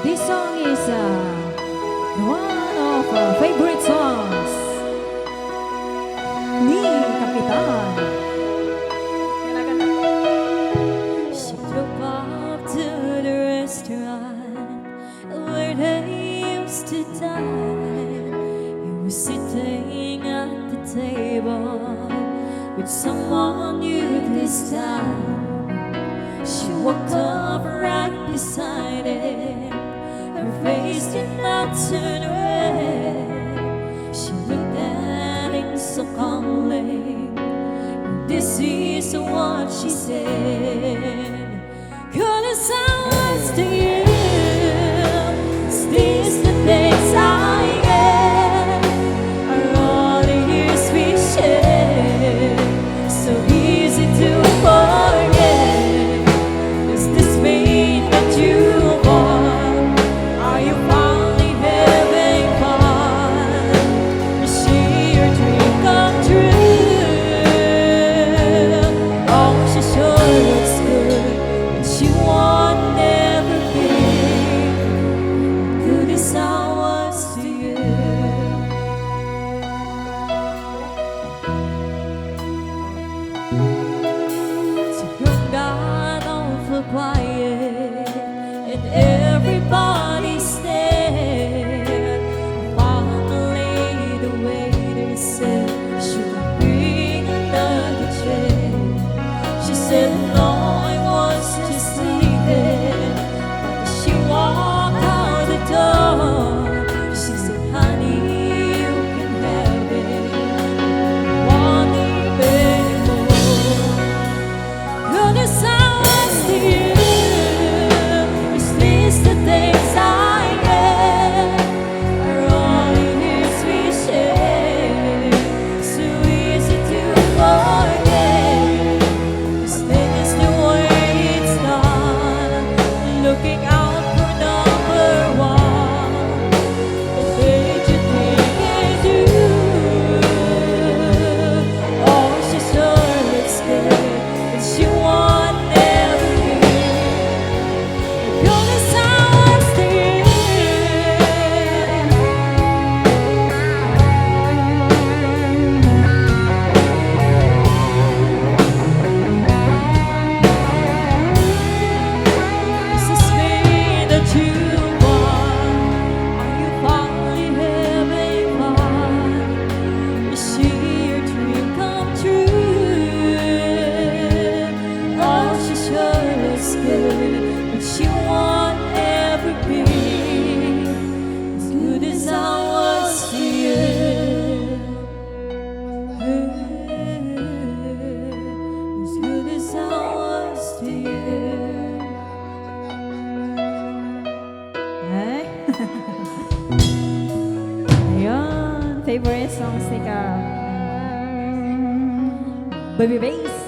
This song is one of our favorite songs ni Kapitan. She drove up to the restaurant where they used to dine. He was sitting at the table with someone new this time. She walked up right beside him. Her face did not turn red. She looked at him so calmly. This is what she said. Girl, it sounds to you. Is this the things I get? Are all the years we shared so easy to forget? Does this mean that you want? Are you finally having fun? Is she your dream come true? Oh, she sure looks good, and she won't never be good as I was to you. So you're not awful quiet, and everybody stared. Finally, the waiter said she would bring another tray. She said, no, I was just leaving. But as she walked out the door, she said, honey, you can have it. Want even more. Girl, the sounds to you. Is this the things I get? Are all the years we shared so easy to forget? Is this the way it's done? Looking out for number one. What did you think you do? Oh, she sure looks good, and she won't never be. Girl, the sounds to you. Does this mean that you want? Are you finally having fun? Is she your dream come true? Oh, she sure looks good, but she won't ever be as good as I was to you. As good as I was to you. Ay. Ayun, favorite songs ni Ka. Baby Bass.